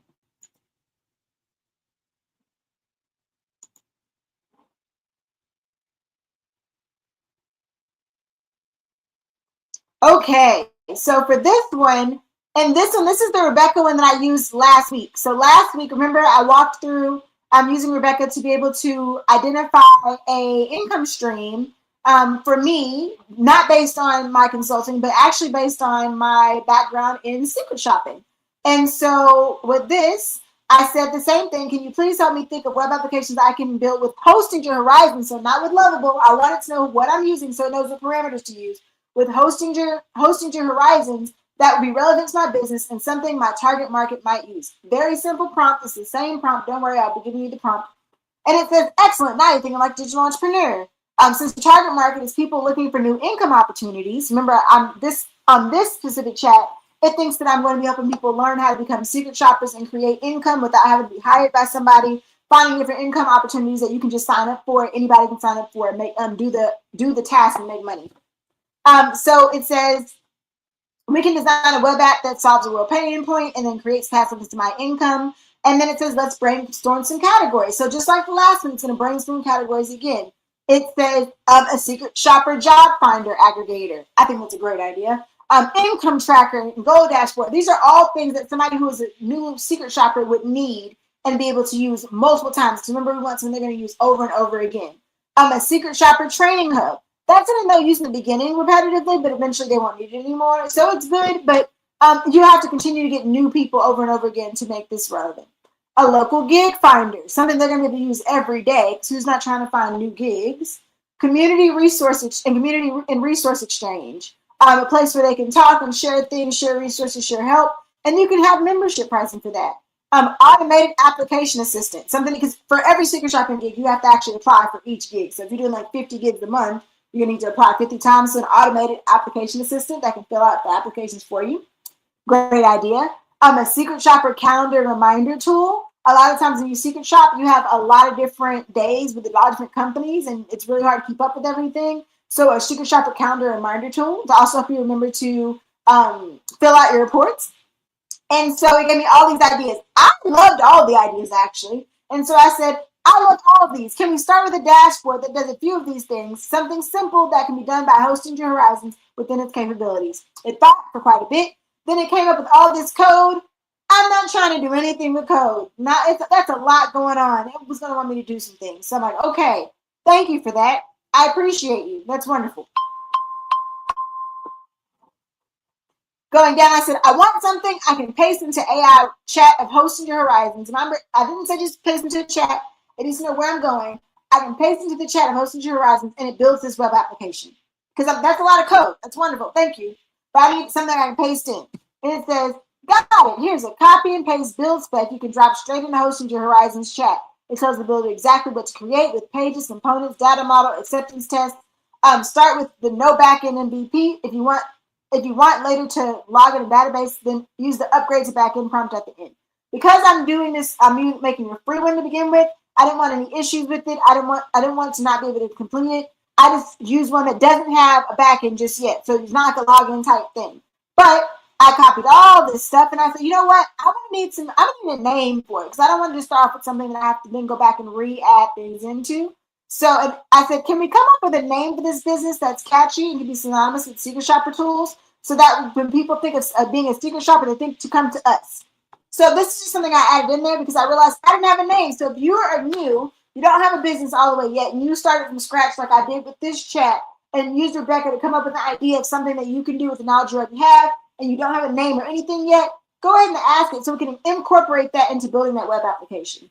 Okay, so for this one, this is the Rebecca one that I used last week. So last week, remember I walked through using Rebecca to be able to identify a income stream for me, not based on my consulting, but actually based on my background in secret shopping. And so with this, I said the same thing. Can you please help me think of web applications I can build with Hostinger Horizons? So not with Lovable. I wanted to know what I'm using so it knows the parameters to use. With Hostinger Horizons, that would be relevant to my business and something my target market might use. Very simple prompt. It's the same prompt. Don't worry, I'll be giving you the prompt. And it says, excellent. Now you're thinking like digital entrepreneur. Since the target market is people looking for new income opportunities, remember on this specific chat, it thinks that I'm going to be helping people learn how to become secret shoppers and create income without having to be hired by somebody, finding different income opportunities that you can just sign up for. Anybody can sign up for and make do the task and make money. So it says, we can design a web app that solves a real pain point and then creates passive to my income. And then it says, let's brainstorm some categories. So just like the last one, it's going to brainstorm categories again. It says a secret shopper job finder aggregator. I think that's a great idea. Income tracker and goal dashboard. These are all things that somebody who is a new secret shopper would need and be able to use multiple times. Because remember, we want something they're going to use over and over again. A secret shopper training hub. That's something they'll use in the beginning repetitively, but eventually they won't need it anymore. So it's good, but you have to continue to get new people over and over again to make this relevant. A local gig finder, something they're going to use every day because who's not trying to find new gigs? Community resource exchange, a place where they can talk and share things, share resources, share help, and you can have membership pricing for that. Automated application assistant, something because for every secret shopping gig, you have to actually apply for each gig. So if you're doing like 50 gigs a month, you're gonna need to apply 50 times to an automated application assistant that can fill out the applications for you. Great idea. A secret shopper calendar reminder tool. A lot of times when you secret shop, you have a lot of different days with a lot of different companies, and it's really hard to keep up with everything. So a secret shopper calendar reminder tool to also help you remember to fill out your reports. And so he gave me all these ideas. I loved all the ideas actually. And so I said, I love all of these. Can we start with a dashboard that does a few of these things? Something simple that can be done by Hosting Your Horizons within its capabilities. It thought for quite a bit. Then it came up with all this code. I'm not trying to do anything with code. That's a lot going on. It was going to want me to do some things. So I'm like, okay, thank you for that. I appreciate you. That's wonderful. Going down, I said, I want something I can paste into AI chat of Hosting Your Horizons. Remember, I didn't say just paste into the chat. It needs to know where I'm going. I can paste into the chat of Hosting Your Horizons, and it builds this web application. Because that's a lot of code. That's wonderful. Thank you. But I need something I can paste in. And it says, got it. Here's a copy and paste build spec you can drop straight into Hosting Your Horizons chat. It tells the builder exactly what to create with pages, components, data model, acceptance tests. Start with the no backend MVP. If you want later to log in a database, then use the upgrade to backend prompt at the end. Because I'm doing this, I'm making a free one to begin with. I didn't want any issues with it. I didn't want to not be able to complete it. I just use one that doesn't have a backend just yet, so it's not like a login type thing. But I copied all this stuff, and I said, you know what? I'm gonna need a name for it because I don't want to just start off with something that I have to then go back and re-add things into. So I said, can we come up with a name for this business that's catchy and can be synonymous with secret shopper tools, so that when people think of being a secret shopper, they think to come to us. So this is just something I added in there because I realized I didn't have a name. So if you are new, you don't have a business all the way yet, and you started from scratch like I did with this chat, and used Rebecca to come up with an idea of something that you can do with the knowledge you already have, and you don't have a name or anything yet, go ahead and ask it so we can incorporate that into building that web application.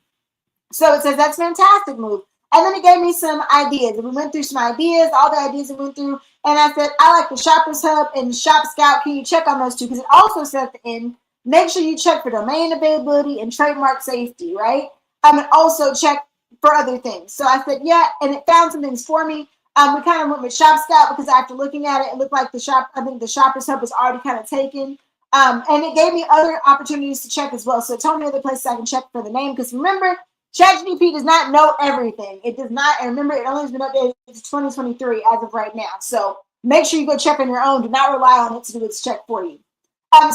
So it says, that's a fantastic move. And then it gave me some ideas. And we went through some ideas, all the ideas we went through. And I said, I like the Shoppers Hub and Shop Scout. Can you check on those two? Because it also said at the end, make sure you check for domain availability and trademark safety, right? And also check for other things. So I said, yeah, and it found some things for me. We kind of went with Shop Scout because after looking at it, it looked like the Shoppers Hub was already kind of taken. And it gave me other opportunities to check as well. So it told me other places I can check for the name. Because remember, ChatGPT does not know everything. It does not. And remember, it only has been updated to 2023 as of right now. So make sure you go check on your own. Do not rely on it to do its check for you.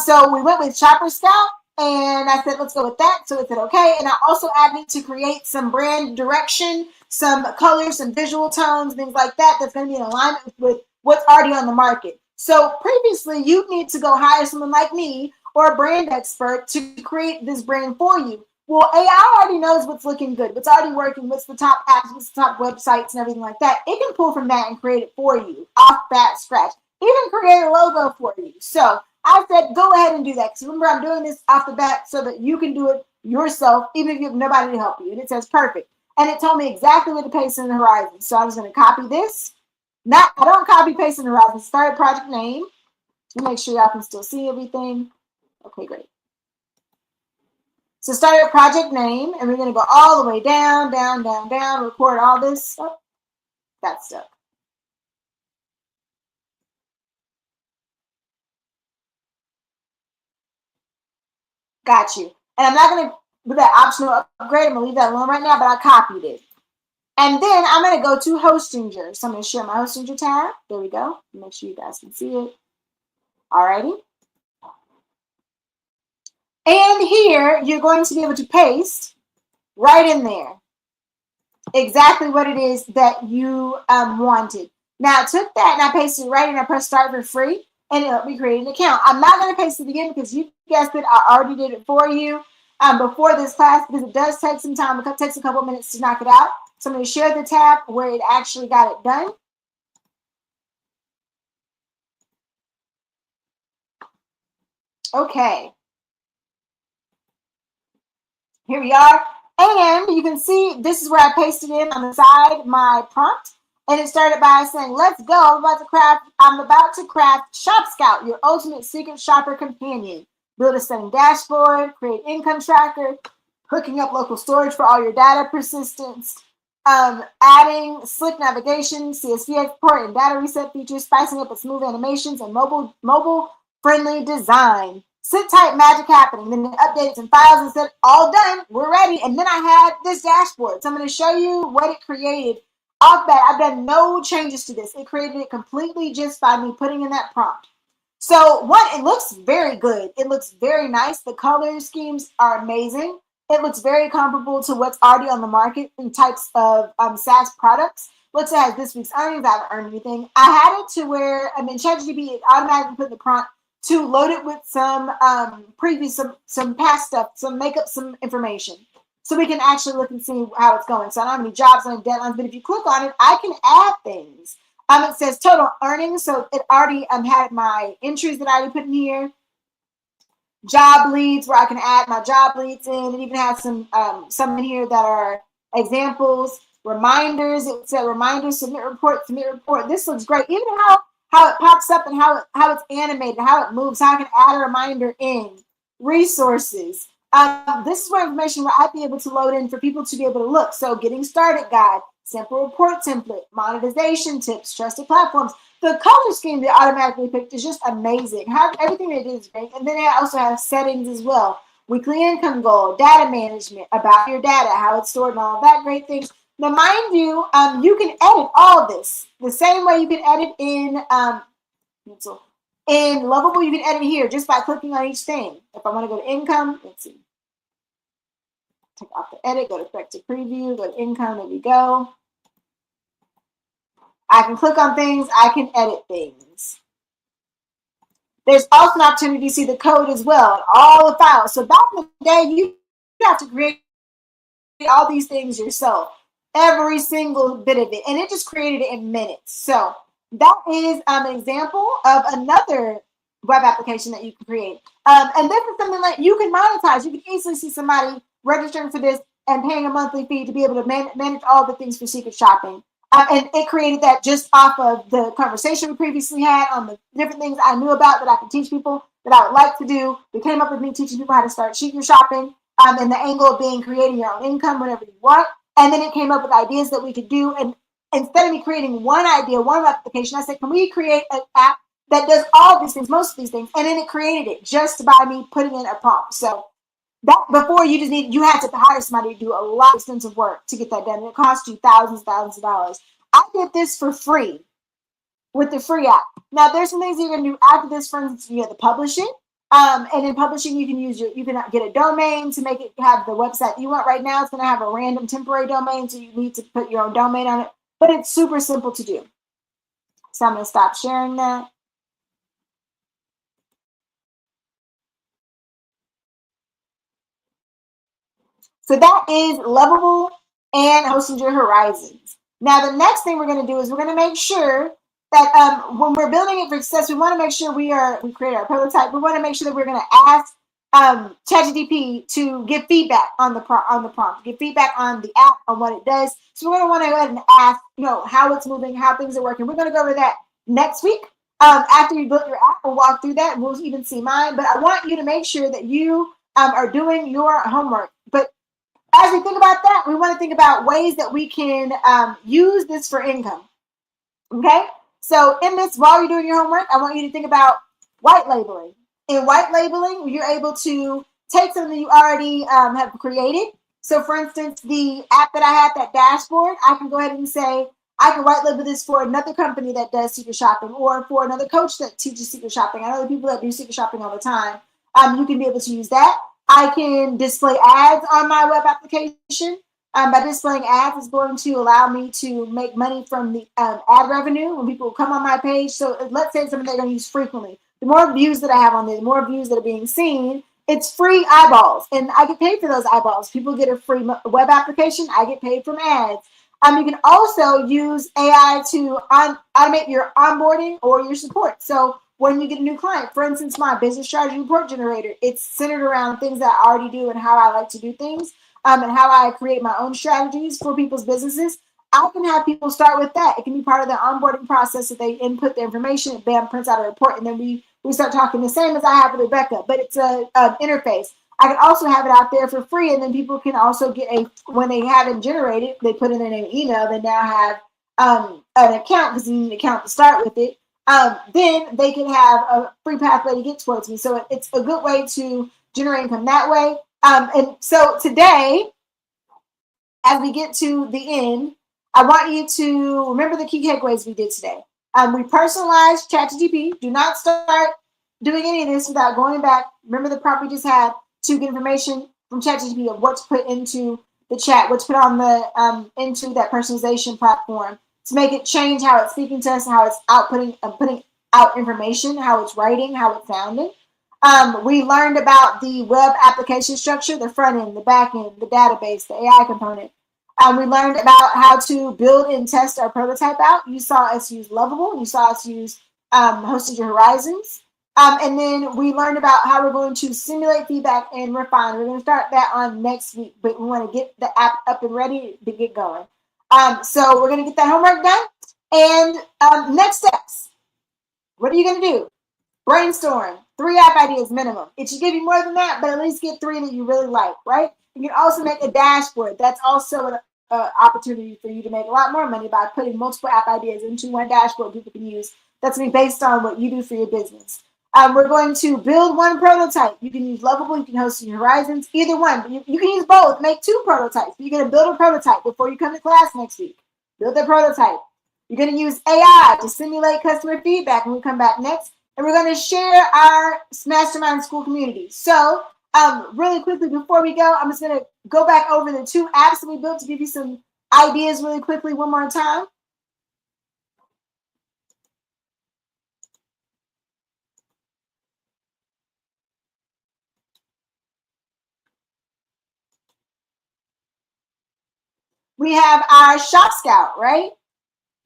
So we went with Shopper Scout, and I said, let's go with that. So it said, okay. And I also added to create some brand direction, some colors, some visual tones, things like that. That's going to be in alignment with what's already on the market. So previously, you'd need to go hire someone like me or a brand expert to create this brand for you. Well, AI already knows what's looking good, what's already working, what's the top apps, what's the top websites and everything like that. It can pull from that and create it for you off that scratch. Even create a logo for you. So I said, go ahead and do that. Because remember, I'm doing this off the bat so that you can do it yourself, even if you have nobody to help you. And it says perfect. And it told me exactly what to paste in the horizon. So I was going to copy this. I don't copy paste in the horizon. Start project name. Make sure y'all can still see everything. Okay, great. So start a project name, and we're going to go all the way down, down, down, down, record all this stuff. That's stuck. Got you. And I'm not going to do that optional upgrade. I'm going to leave that alone right now, but I copied it. And then I'm going to go to Hostinger. So I'm going to share my Hostinger tab. There we go. Make sure you guys can see it. Alrighty. And here, you're going to be able to paste right in there exactly what it is that you wanted. Now, I took that and I pasted it right in. I pressed start for free, and it helped me create an account. I'm not going to paste it again because you guessed it. I already did it for you. before this class because it does take some time. It takes a couple minutes to knock it out. So I'm going to share the tab where it actually got it done. Okay. Here we are. And you can see this is where I pasted in on the side my prompt. And it started by saying, let's go. I'm about to craft Shop Scout, your ultimate secret shopper companion. Build a stunning dashboard, create income tracker, hooking up local storage for all your data persistence, adding slick navigation, CSV export, and data reset features, spicing up with smooth animations and mobile-friendly design. Sit tight, magic happening. Then it updated some files and said, all done, we're ready. And then I had this dashboard. So I'm going to show you what it created off that. I've done no changes to this. It created it completely just by me putting in that prompt. So one, it looks very good. It looks very nice. The color schemes are amazing. It looks very comparable to what's already on the market in types of SaaS products. Looks like it has this week's earnings. I haven't earned anything. I had it to where, ChatGPT, it automatically put the prompt to load it with some previous, some past stuff, make up some information. So we can actually look and see how it's going. So I don't have any jobs, any deadlines, but if you click on it, I can add things. It says total earnings. So it already had my entries that I already put in here. Job leads, where I can add my job leads in. It even has some in here that are examples. Reminders, it said reminders, submit report. This looks great. Even how it pops up and how it's animated, how it moves, how I can add a reminder in. Resources. This is where information where I'd be able to load in for people to be able to look. So getting started guide, sample report template, monetization tips, trusted platforms. The color scheme they automatically picked is just amazing. Everything they did is great. And then they also have settings as well. Weekly income goal, data management, about your data, how it's stored and all that great things. Now, mind you, you can edit all this the same way you can edit in Lovable. You can edit here just by clicking on each thing. If I want to go to income, let's see. Take off the edit, go to effective preview, go to income, there we go. I can click on things, I can edit things. There's also an opportunity to see the code as well, all the files. So back in the day, you have to create all these things yourself, every single bit of it, and it just created it in minutes. So that is an example of another web application that you can create. And this is something that you can monetize. You can easily see somebody registering for this and paying a monthly fee to be able to manage all the things for secret shopping. And it created that just off of the conversation we previously had on the different things I knew about that I could teach people that I would like to do. They came up with me teaching people how to start secret shopping, and the angle of being creating your own income whenever you want. And then it came up with ideas that we could do. And instead of me creating one idea, one application, I said, can we create an app that does all these things, most of these things? And then it created it just by me putting in a prompt. So that before you had to hire somebody to do a lot of extensive work to get that done. It cost you thousands of dollars. I did this for free with the free app. Now there's some things you're gonna do after this. For instance, you have to publish it. And in publishing, you can get a domain to make it have the website you want. Right now, it's gonna have a random temporary domain, so you need to put your own domain on it. But it's super simple to do. So I'm gonna stop sharing that. So that is Lovable and Hostinger Horizons. Now, the next thing we're going to do is we're going to make sure that when we're building it for success, we want to make sure we create our prototype. We want to make sure that we're going to ask ChatGPT to give feedback on the prompt, give feedback on the app, on what it does. So we're going to want to go ahead and ask, how it's moving, how things are working. We're going to go over that next week. After you build your app, we'll walk through that and we'll even see mine. But I want you to make sure that you are doing your homework. But as we think about that, we want to think about ways that we can use this for income. Okay? So in this, while you're doing your homework, I want you to think about white labeling. In white labeling, you're able to take something you already have created. So for instance, the app that I had, that dashboard, I can go ahead and say, I can white label this for another company that does secret shopping, or for another coach that teaches secret shopping. I know the people that do secret shopping all the time. You can be able to use that. I can display ads on my web application. By displaying ads, it's going to allow me to make money from the ad revenue when people come on my page. So let's say it's something they're going to use frequently. The more views that I have on there, the more views that are being seen, It's free eyeballs, and I get paid for those eyeballs. People get a free web application. I get paid from ads. You can also use AI to automate your onboarding or your support. So when you get a new client, for instance, my business strategy report generator, it's centered around things that I already do and how I like to do things, and how I create my own strategies for people's businesses. I can have people start with that. It can be part of the onboarding process that they input the information, bam, prints out a report, and then we start talking the same as I have with Rebecca, but it's an interface. I can also have it out there for free, and then people can also get when they have it generated, they put in their name and email, they now have an account, because you need an account to start with it. Then they can have a free pathway to get towards me. So it's a good way to generate income that way. And so today, as we get to the end, I want you to remember the key takeaways we did today. We personalized ChatGPT. Do not start doing any of this without going back. Remember the prompt we just had to get information from ChatGPT of what to put into the chat, what to put on the into that personalization platform to make it change how it's speaking to us, how it's outputting, putting out information, how it's writing, how it's sounding. We learned about the web application structure, the front end, the back end, the database, the AI component. We learned about how to build and test our prototype out. You saw us use Lovable. You saw us use Hosted Your Horizons. And then we learned about how we're going to simulate feedback and refine. We're going to start that on next week, but we want to get the app up and ready to get going. So we're going to get that homework done. And next steps. What are you going to do? Brainstorm. 3 app ideas minimum. It should give you more than that, but at least get 3 that you really like, right? You can also make a dashboard. That's also an opportunity for you to make a lot more money by putting multiple app ideas into one dashboard people can use. That's going to be based on what you do for your business. We're going to build 1 prototype. You can use Lovable. You can host in your Horizons. Either one. But you can use both. Make 2 prototypes. You're going to build a prototype before you come to class next week. Build that prototype. You're going to use AI to simulate customer feedback when we come back next. And we're going to share our Mastermind School community. So really quickly before we go, I'm just going to go back over the 2 apps that we built to give you some ideas really quickly one more time. We have our Shop Scout, right?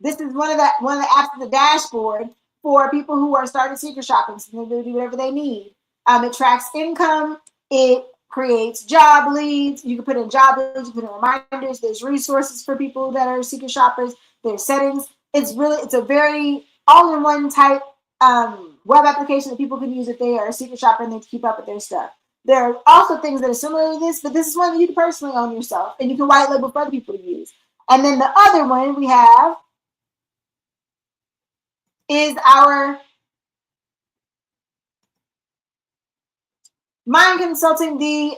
This is one of the apps of the dashboard for people who are starting secret shopping, so they can do whatever they need. It tracks income. It creates job leads. You can put in job leads. You can put in reminders. There's resources for people that are secret shoppers. There's settings. It's a very all-in-one type web application that people can use if they are a secret shopper and they keep up with their stuff. There are also things that are similar to this, but this is one that you can personally own yourself, and you can white label for other people to use. And then the other one we have is our Mind Consulting, the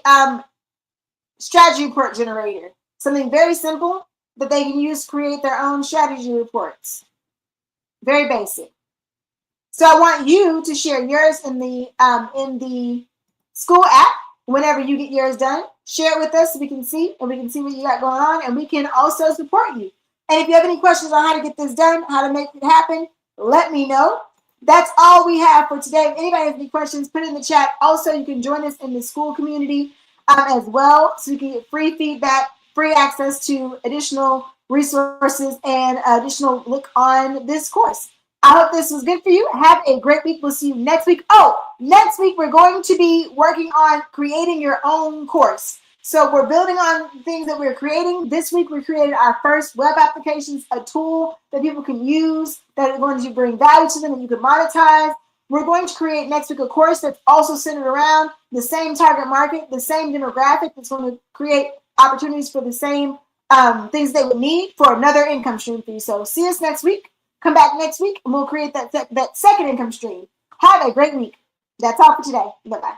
strategy report generator. Something very simple that they can use to create their own strategy reports. Very basic. So I want you to share yours in the school app whenever you get yours done. Share it with us so we can see, and we can see what you got going on, and we can also support you. And if you have any questions on how to get this done, how to make it happen, let me know. That's all we have for today. If anybody has any questions, put it in the chat. Also, you can join us in the school community as well, so you can get free feedback, free access to additional resources, and additional look on this course. I hope this was good for you. Have a great week. We'll see you next week. Oh, next week we're going to be working on creating your own course. So we're building on things that we're creating. This week we created our first web applications, a tool that people can use that are going to bring value to them and you can monetize. We're going to create next week a course that's also centered around the same target market, the same demographic, that's going to create opportunities for the same things they would need for another income stream for you. So see us next week. Come back next week and we'll create that second income stream. Have a great week. That's all for today. Bye-bye.